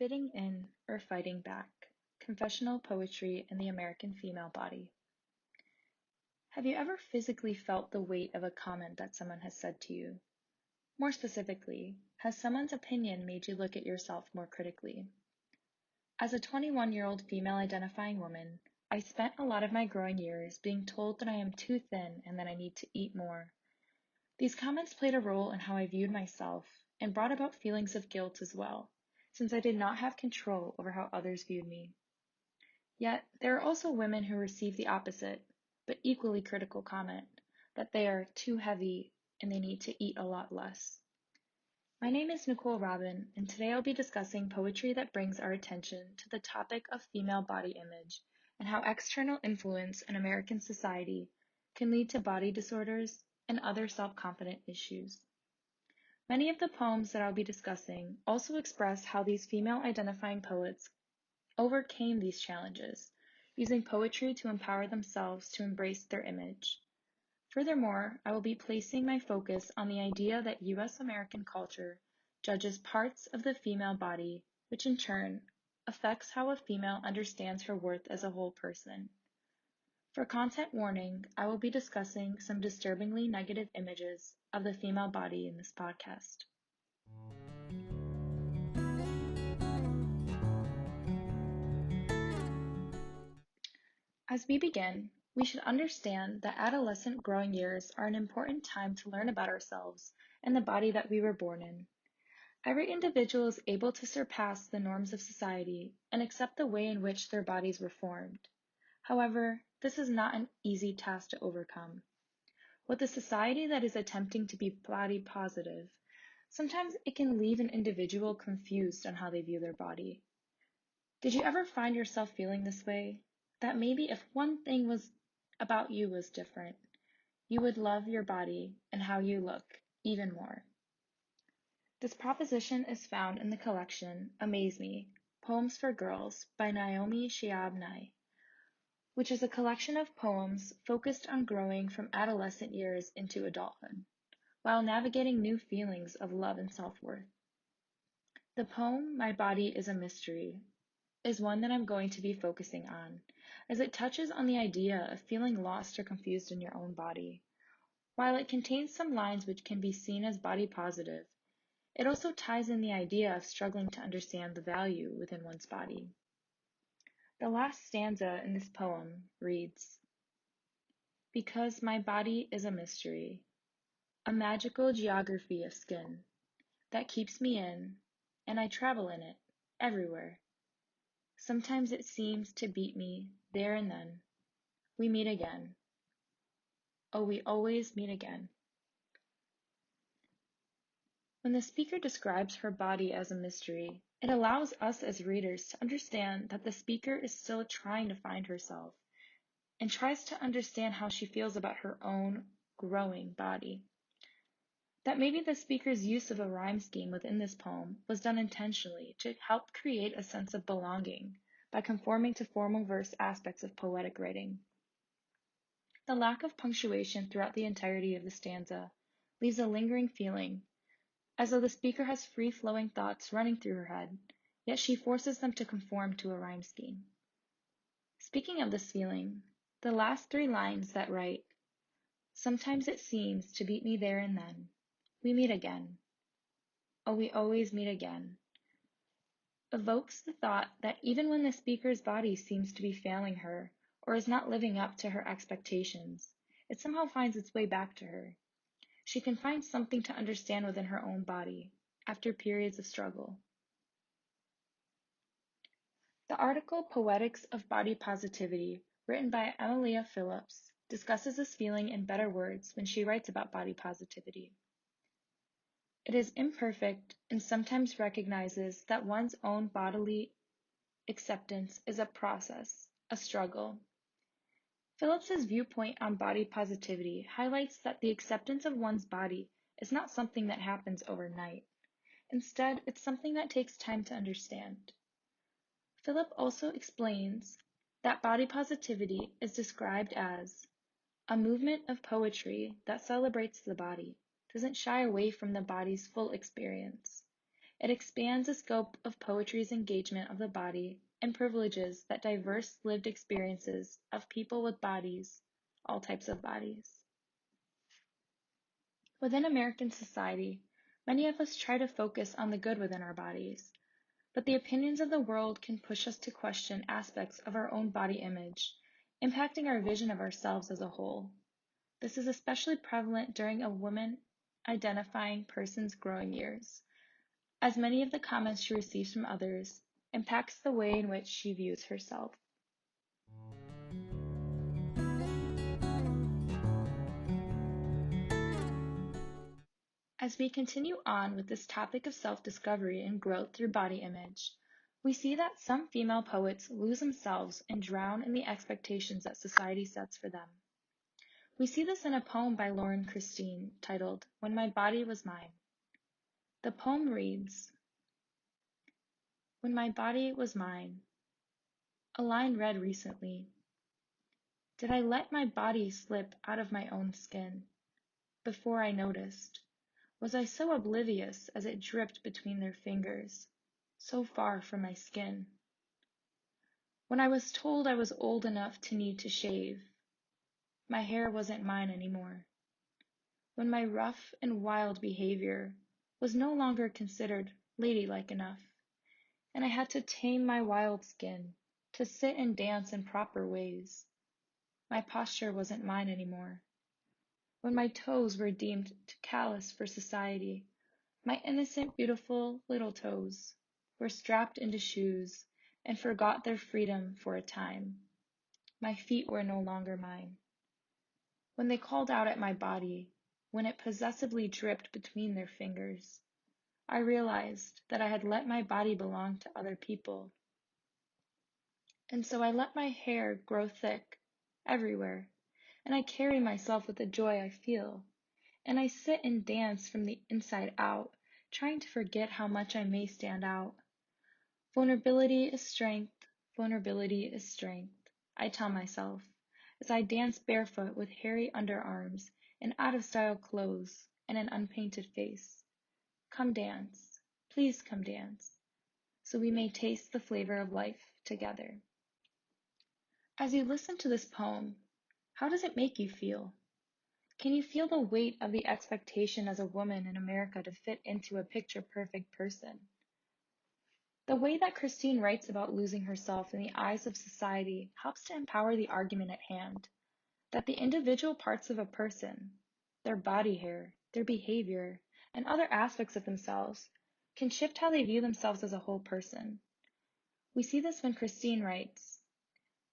Fitting in or fighting back. Confessional poetry in the American female body. Have you ever physically felt the weight of a comment that someone has said to you? More specifically, has someone's opinion made you look at yourself more critically? As a 21-year-old female identifying woman, I spent a lot of my growing years being told that I am too thin and that I need to eat more. These comments played a role in how I viewed myself and brought about feelings of guilt as well, since I did not have control over how others viewed me. Yet, there are also women who receive the opposite, but equally critical comment, that they are too heavy and they need to eat a lot less. My name is Nicole Robin, and today I'll be discussing poetry that brings our attention to the topic of female body image and how external influence in American society can lead to body disorders and other self-confidence issues. Many of the poems that I'll be discussing also express how these female identifying poets overcame these challenges, using poetry to empower themselves to embrace their image. Furthermore, I will be placing my focus on the idea that U.S. American culture judges parts of the female body, which in turn affects how a female understands her worth as a whole person. For content warning, I will be discussing some disturbingly negative images of the female body in this podcast. As we begin, we should understand that adolescent growing years are an important time to learn about ourselves and the body that we were born in. Every individual is able to surpass the norms of society and accept the way in which their bodies were formed. However, this is not an easy task to overcome. With a society that is attempting to be body positive, sometimes it can leave an individual confused on how they view their body. Did you ever find yourself feeling this way? That maybe if one thing was about you was different, you would love your body and how you look even more. This proposition is found in the collection Amaze Me, Poems for Girls by Naomi Shihab Nye, which is a collection of poems focused on growing from adolescent years into adulthood, while navigating new feelings of love and self-worth. The poem, My Body is a Mystery, is one that I'm going to be focusing on, as it touches on the idea of feeling lost or confused in your own body. While it contains some lines which can be seen as body positive, it also ties in the idea of struggling to understand the value within one's body. The last stanza in this poem reads, Because my body is a mystery, a magical geography of skin that keeps me in, and I travel in it, everywhere. Sometimes it seems to beat me there and then. We meet again. Oh, we always meet again. When the speaker describes her body as a mystery, it allows us as readers to understand that the speaker is still trying to find herself and tries to understand how she feels about her own growing body. That maybe the speaker's use of a rhyme scheme within this poem was done intentionally to help create a sense of belonging by conforming to formal verse aspects of poetic writing. The lack of punctuation throughout the entirety of the stanza leaves a lingering feeling, as though the speaker has free-flowing thoughts running through her head, yet she forces them to conform to a rhyme scheme. Speaking of this feeling, the last three lines that write, Sometimes it seems to beat me there and then. We meet again. Oh, we always meet again, evokes the thought that even when the speaker's body seems to be failing her or is not living up to her expectations, it somehow finds its way back to her. She can find something to understand within her own body after periods of struggle. The article Poetics of Body Positivity, written by Emilia Phillips, discusses this feeling in better words when she writes about body positivity. It is imperfect and sometimes recognizes that one's own bodily acceptance is a process, a struggle. Phillips's viewpoint on body positivity highlights that the acceptance of one's body is not something that happens overnight. Instead, it's something that takes time to understand. Phillip also explains that body positivity is described as a movement of poetry that celebrates the body, doesn't shy away from the body's full experience. It expands the scope of poetry's engagement of the body and privileges that diverse lived experiences of people with bodies, all types of bodies. Within American society, many of us try to focus on the good within our bodies, but the opinions of the world can push us to question aspects of our own body image, impacting our vision of ourselves as a whole. This is especially prevalent during a woman-identifying person's growing years, as many of the comments she receives from others impacts the way in which she views herself. As we continue on with this topic of self-discovery and growth through body image, we see that some female poets lose themselves and drown in the expectations that society sets for them. We see this in a poem by Lauren Christine titled, "When My Body Was Mine." The poem reads, "When my body was mine," a line read recently, "did I let my body slip out of my own skin? Before I noticed, was I so oblivious as it dripped between their fingers, so far from my skin? When I was told I was old enough to need to shave, my hair wasn't mine anymore. When my rough and wild behavior was no longer considered ladylike enough, and I had to tame my wild skin to sit and dance in proper ways, my posture wasn't mine anymore. When my toes were deemed too callous for society, my innocent, beautiful little toes were strapped into shoes and forgot their freedom for a time. My feet were no longer mine. When they called out at my body, when it possessively dripped between their fingers, I realized that I had let my body belong to other people. And so I let my hair grow thick everywhere, and I carry myself with the joy I feel, and I sit and dance from the inside out, trying to forget how much I may stand out. Vulnerability is strength, vulnerability is strength, I tell myself, as I dance barefoot with hairy underarms and out-of-style clothes and an unpainted face. Come dance, please come dance, so we may taste the flavor of life together. As you listen to this poem, how does it make you feel? Can you feel the weight of the expectation as a woman in America to fit into a picture-perfect person? The way that Christine writes about losing herself in the eyes of society helps to empower the argument at hand, that the individual parts of a person, their body hair, their behavior, and other aspects of themselves, can shift how they view themselves as a whole person. We see this when Christine writes,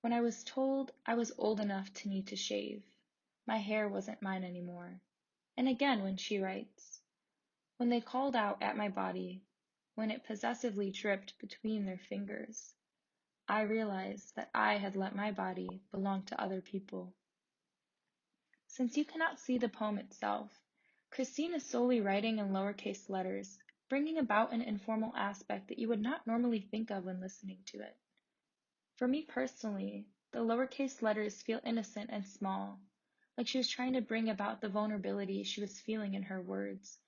"When I was told I was old enough to need to shave, my hair wasn't mine anymore." And again when she writes, "When they called out at my body, when it possessively dripped between their fingers, I realized that I had let my body belong to other people." Since you cannot see the poem itself, Christine is solely writing in lowercase letters, bringing about an informal aspect that you would not normally think of when listening to it. For me personally, the lowercase letters feel innocent and small, like she was trying to bring about the vulnerability she was feeling in her words,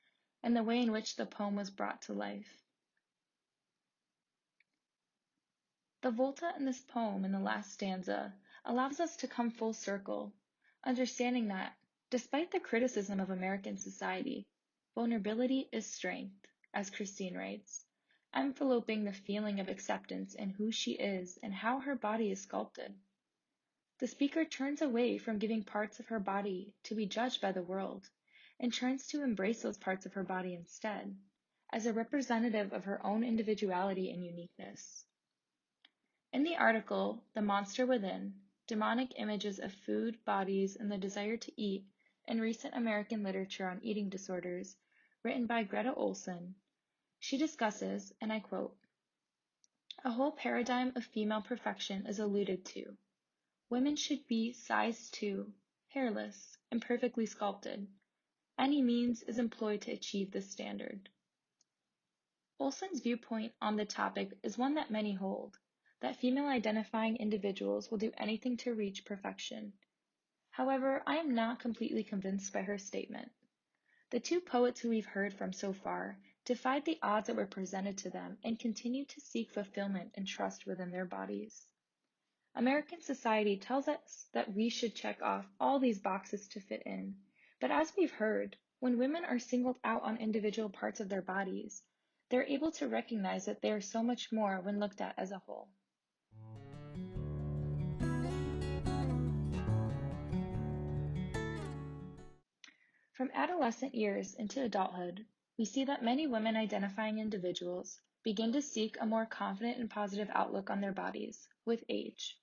and the way in which the poem was brought to life. The volta in this poem in the last stanza allows us to come full circle, understanding that, despite the criticism of American society, vulnerability is strength, as Christine writes, enveloping the feeling of acceptance in who she is and how her body is sculpted. The speaker turns away from giving parts of her body to be judged by the world, and turns to embrace those parts of her body instead, as a representative of her own individuality and uniqueness. In the article, "The Monster Within, Demonic Images of Food, Bodies, and the Desire to Eat in Recent American Literature on Eating Disorders," written by Greta Olson, she discusses, and I quote, "A whole paradigm of female perfection is alluded to. Women should be size 2, hairless, and perfectly sculpted. Any means is employed to achieve this standard." Olson's viewpoint on the topic is one that many hold, that female-identifying individuals will do anything to reach perfection. However, I am not completely convinced by her statement. The two poets who we've heard from so far defied the odds that were presented to them, and continued to seek fulfillment and trust within their bodies. American society tells us that we should check off all these boxes to fit in, but as we've heard, when women are singled out on individual parts of their bodies, they're able to recognize that they are so much more when looked at as a whole. From adolescent years into adulthood, we see that many women identifying individuals begin to seek a more confident and positive outlook on their bodies with age.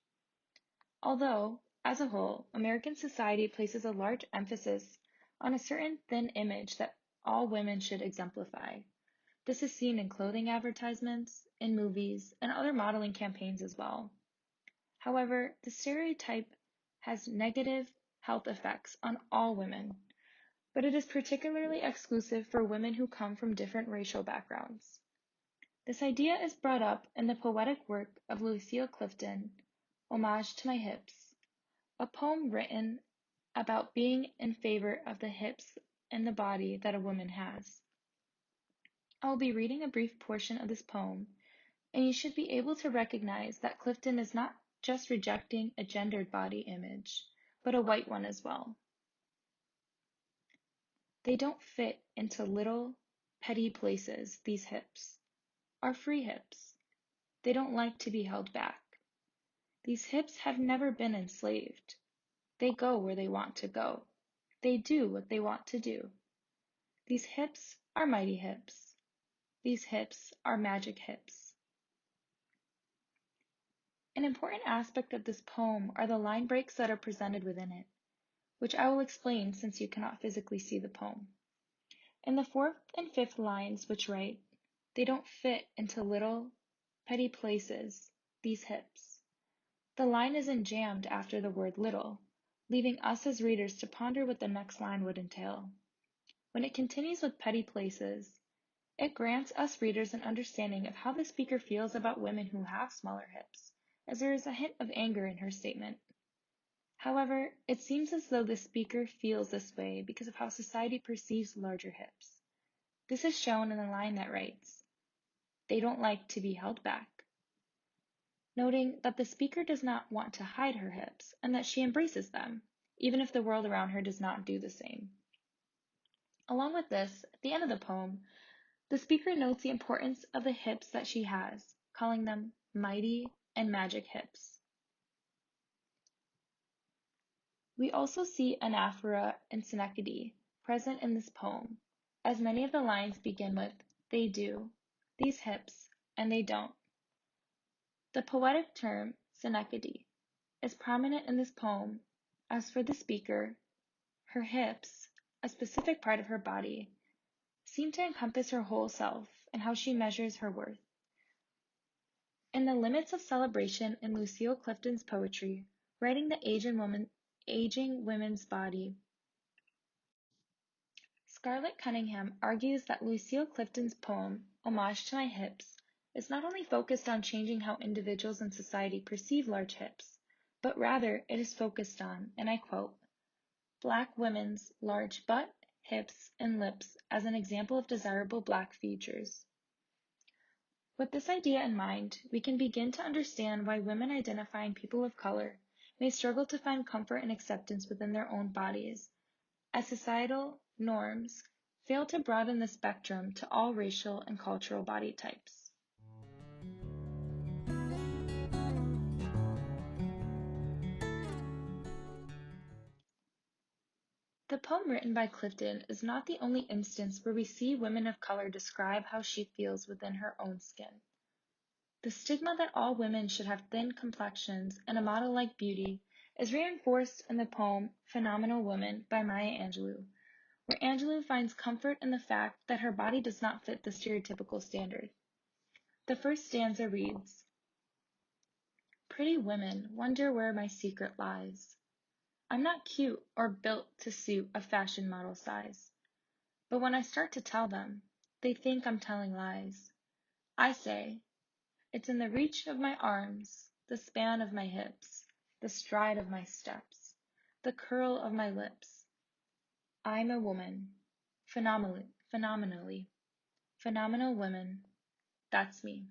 Although, as a whole, American society places a large emphasis on a certain thin image that all women should exemplify. This is seen in clothing advertisements, in movies, and other modeling campaigns as well. However, the stereotype has negative health effects on all women, but it is particularly exclusive for women who come from different racial backgrounds. This idea is brought up in the poetic work of Lucille Clifton, Homage to My Hips, a poem written about being in favor of the hips and the body that a woman has. I will be reading a brief portion of this poem, and you should be able to recognize that Clifton is not just rejecting a gendered body image, but a white one as well. They don't fit into little, petty places, these hips. Are free hips. They don't like to be held back. These hips have never been enslaved. They go where they want to go. They do what they want to do. These hips are mighty hips. These hips are magic hips. An important aspect of this poem are the line breaks that are presented within it, which I will explain since you cannot physically see the poem. In the fourth and fifth lines, which write, "They don't fit into little, petty places, these hips." The line isn't jammed after the word little, leaving us as readers to ponder what the next line would entail. When it continues with petty places, it grants us readers an understanding of how the speaker feels about women who have smaller hips, as there is a hint of anger in her statement. However, it seems as though the speaker feels this way because of how society perceives larger hips. This is shown in the line that writes, "They don't like to be held back," noting that the speaker does not want to hide her hips and that she embraces them, even if the world around her does not do the same. Along with this, at the end of the poem, the speaker notes the importance of the hips that she has, calling them mighty and magic hips. We also see anaphora and synecdoche present in this poem, as many of the lines begin with "they do," "these hips," and "they don't." The poetic term synecdoche is prominent in this poem, as for the speaker, her hips, a specific part of her body, seem to encompass her whole self and how she measures her worth. In the limits of celebration in Lucille Clifton's poetry, writing the aging women's body, Scarlett Cunningham argues that Lucille Clifton's poem, Homage to My Hips, is not only focused on changing how individuals in society perceive large hips, but rather it is focused on, and I quote, "Black women's large butt, hips, and lips as an example of desirable Black features." With this idea in mind, we can begin to understand why women identifying people of color may struggle to find comfort and acceptance within their own bodies, as societal norms fail to broaden the spectrum to all racial and cultural body types. The poem written by Clifton is not the only instance where we see women of color describe how she feels within her own skin. The stigma that all women should have thin complexions and a model-like beauty is reinforced in the poem Phenomenal Woman by Maya Angelou, where Angelou finds comfort in the fact that her body does not fit the stereotypical standard. The first stanza reads, "Pretty women wonder where my secret lies. I'm not cute or built to suit a fashion model size. But when I start to tell them, they think I'm telling lies. I say, it's in the reach of my arms, the span of my hips, the stride of my steps, the curl of my lips. I'm a woman, phenomenally. Phenomenal women. That's me.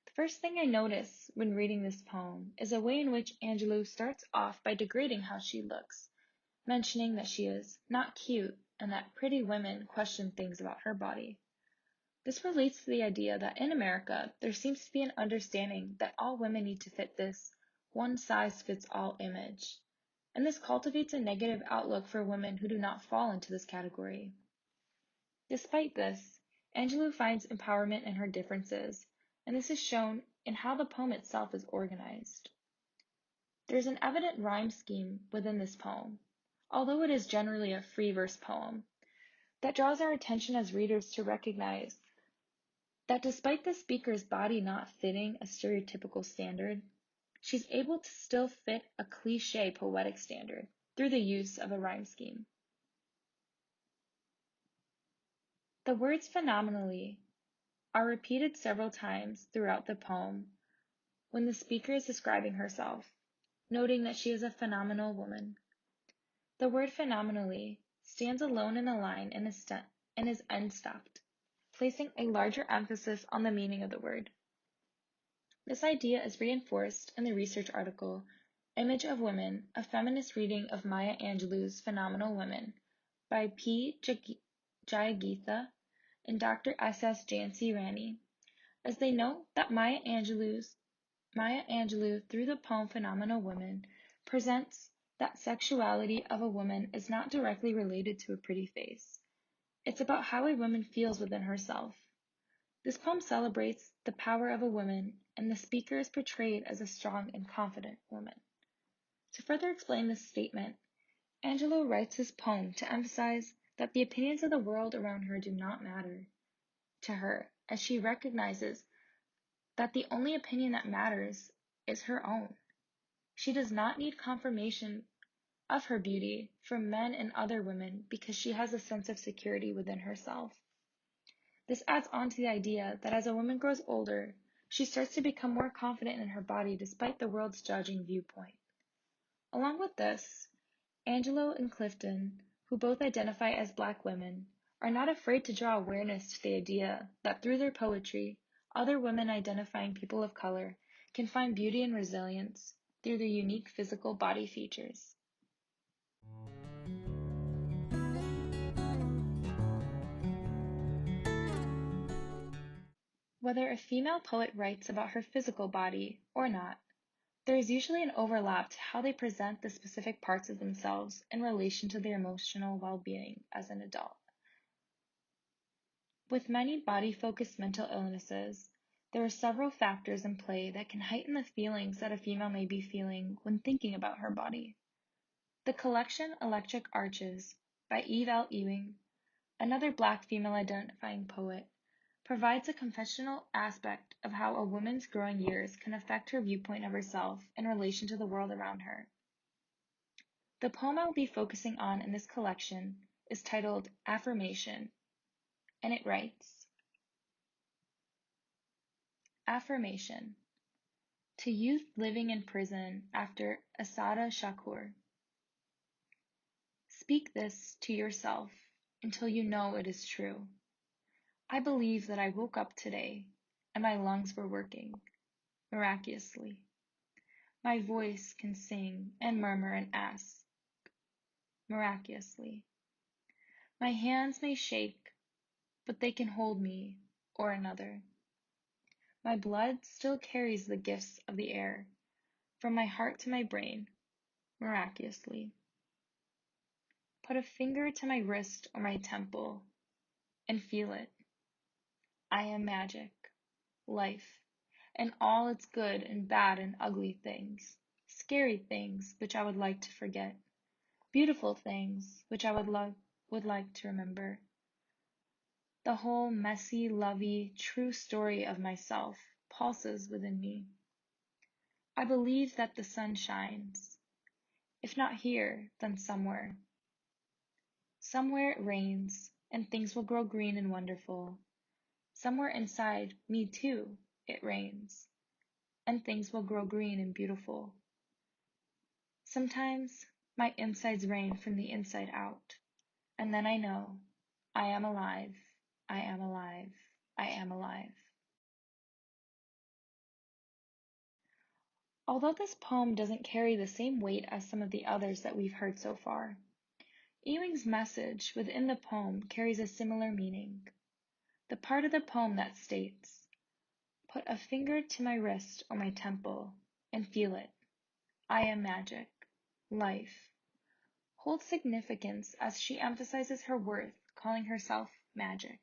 The first thing I notice when reading this poem is a way in which Angelou starts off by degrading how she looks, mentioning that she is not cute and that pretty women question things about her body. This relates to the idea that in America, there seems to be an understanding that all women need to fit this one-size-fits-all image, and this cultivates a negative outlook for women who do not fall into this category. Despite this, Angelou finds empowerment in her differences, and this is shown in how the poem itself is organized. There is an evident rhyme scheme within this poem, although it is generally a free verse poem, that draws our attention as readers to recognize that despite the speaker's body not fitting a stereotypical standard, she's able to still fit a cliché poetic standard through the use of a rhyme scheme. The words phenomenally are repeated several times throughout the poem when the speaker is describing herself, noting that she is a phenomenal woman. The word phenomenally stands alone in the line and is end-stopped, placing a larger emphasis on the meaning of the word. This idea is reinforced in the research article, Image of Women, a feminist reading of Maya Angelou's Phenomenal Women by P. Jayagitha and Dr. S.S. Jancy Rani, as they note that Maya Angelou, through the poem Phenomenal Women, presents that sexuality of a woman is not directly related to a pretty face. It's about how a woman feels within herself. This poem celebrates the power of a woman, and the speaker is portrayed as a strong and confident woman. To further explain this statement, Angelou writes this poem to emphasize that the opinions of the world around her do not matter to her, as she recognizes that the only opinion that matters is her own. She does not need confirmation of her beauty from men and other women because she has a sense of security within herself. This adds on to the idea that as a woman grows older, she starts to become more confident in her body despite the world's judging viewpoint. Along with this, Angelo and Clifton, who both identify as Black women, are not afraid to draw awareness to the idea that through their poetry, other women identifying people of color can find beauty and resilience through their unique physical body features. Whether a female poet writes about her physical body or not, there is usually an overlap to how they present the specific parts of themselves in relation to their emotional well-being as an adult. With many body-focused mental illnesses, there are several factors in play that can heighten the feelings that a female may be feeling when thinking about her body. The collection Electric Arches by Eve L. Ewing, another Black female identifying poet, provides a confessional aspect of how a woman's growing years can affect her viewpoint of herself in relation to the world around her. The poem I will be focusing on in this collection is titled Affirmation, and it writes, Affirmation. To youth living in prison after Asada Shakur. Speak this to yourself until you know it is true. I believe that I woke up today and my lungs were working, miraculously. My voice can sing and murmur and ask, miraculously. My hands may shake, but they can hold me or another. My blood still carries the gifts of the air, from my heart to my brain, miraculously. Put a finger to my wrist or my temple and feel it. I am magic, life, and all its good and bad and ugly things, scary things which I would like to forget, beautiful things which I would like to remember. The whole messy, lovey, true story of myself pulses within me. I believe that the sun shines. If not here, then somewhere. Somewhere it rains, and things will grow green and wonderful. Somewhere inside me too, it rains, and things will grow green and beautiful. Sometimes my insides rain from the inside out, and then I know I am alive I am alive. I am alive. Although this poem doesn't carry the same weight as some of the others that we've heard so far, Ewing's message within the poem carries a similar meaning. The part of the poem that states, "Put a finger to my wrist or my temple and feel it. I am magic, life," holds significance as she emphasizes her worth, calling herself magic.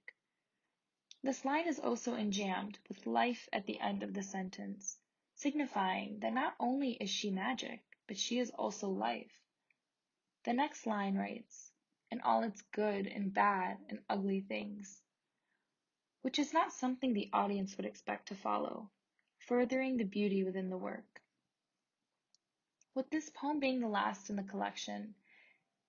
This line is also enjambed with life at the end of the sentence, signifying that not only is she magic, but she is also life. The next line writes, "in all its good and bad and ugly things," which is not something the audience would expect to follow, furthering the beauty within the work. With this poem being the last in the collection,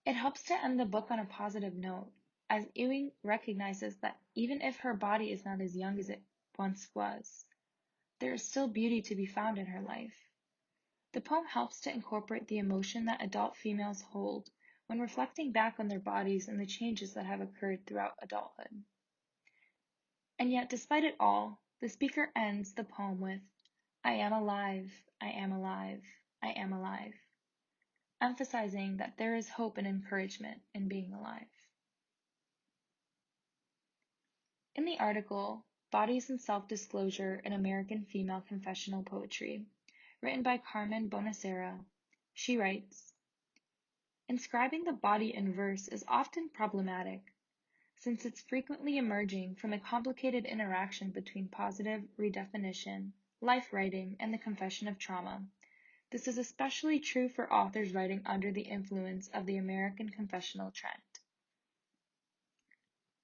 it helps to end the book on a positive note, as Ewing recognizes that even if her body is not as young as it once was, there is still beauty to be found in her life. The poem helps to incorporate the emotion that adult females hold when reflecting back on their bodies and the changes that have occurred throughout adulthood. And yet, despite it all, the speaker ends the poem with, "I am alive, I am alive, I am alive," emphasizing that there is hope and encouragement in being alive. In the article, Bodies and Self-Disclosure in American Female Confessional Poetry, written by Carmen Bonacera, she writes, "Inscribing the body in verse is often problematic, since it's frequently emerging from a complicated interaction between positive redefinition, life writing, and the confession of trauma. This is especially true for authors writing under the influence of the American confessional trend."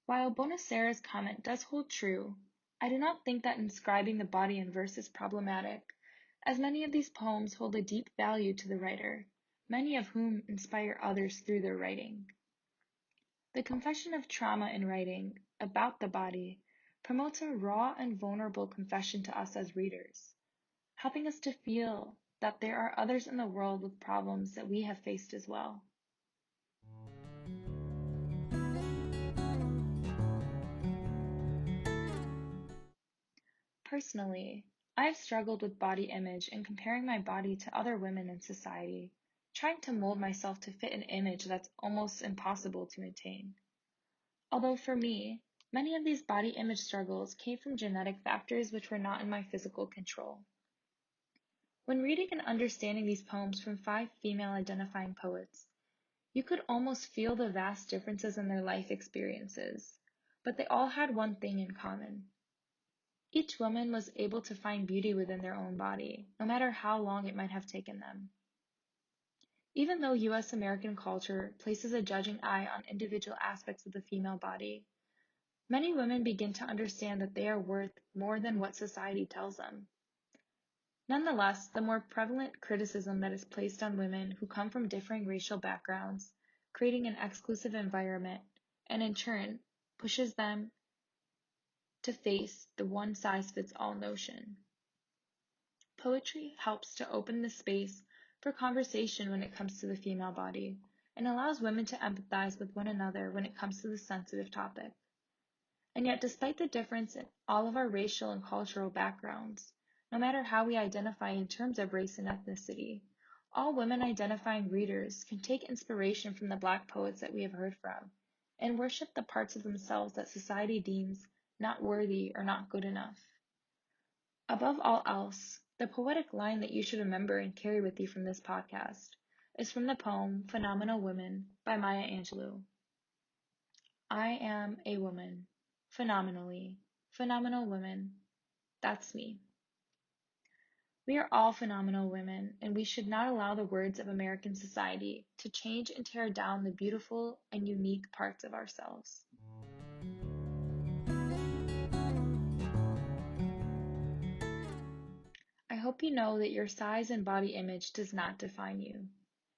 While Bonacera's comment does hold true, I do not think that inscribing the body in verse is problematic, as many of these poems hold a deep value to the writer, many of whom inspire others through their writing. The confession of trauma in writing about the body promotes a raw and vulnerable confession to us as readers, helping us to feel that there are others in the world with problems that we have faced as well. Personally, I have struggled with body image and comparing my body to other women in society, trying to mold myself to fit an image that's almost impossible to attain. Although for me, many of these body image struggles came from genetic factors which were not in my physical control. When reading and understanding these poems from 5 female identifying poets, you could almost feel the vast differences in their life experiences, but they all had one thing in common. Each woman was able to find beauty within their own body, no matter how long it might have taken them. Even though US American culture places a judging eye on individual aspects of the female body, many women begin to understand that they are worth more than what society tells them. Nonetheless, the more prevalent criticism that is placed on women who come from differing racial backgrounds, creating an exclusive environment, and in turn, pushes them to face the one-size-fits-all notion. Poetry helps to open the space for conversation when it comes to the female body, and allows women to empathize with one another when it comes to this sensitive topic. And yet, despite the difference in all of our racial and cultural backgrounds, no matter how we identify in terms of race and ethnicity, all women identifying readers can take inspiration from the Black poets that we have heard from, and worship the parts of themselves that society deems not worthy or not good enough. Above all else, the poetic line that you should remember and carry with you from this podcast is from the poem Phenomenal Woman by Maya Angelou. I am a woman, phenomenally, phenomenal woman. That's me. We are all phenomenal women, and we should not allow the words of American society to change and tear down the beautiful and unique parts of ourselves. I hope you know that your size and body image does not define you.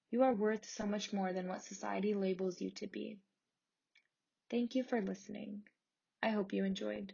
You are worth so much more than what society labels you to be. Thank you for listening. I hope you enjoyed.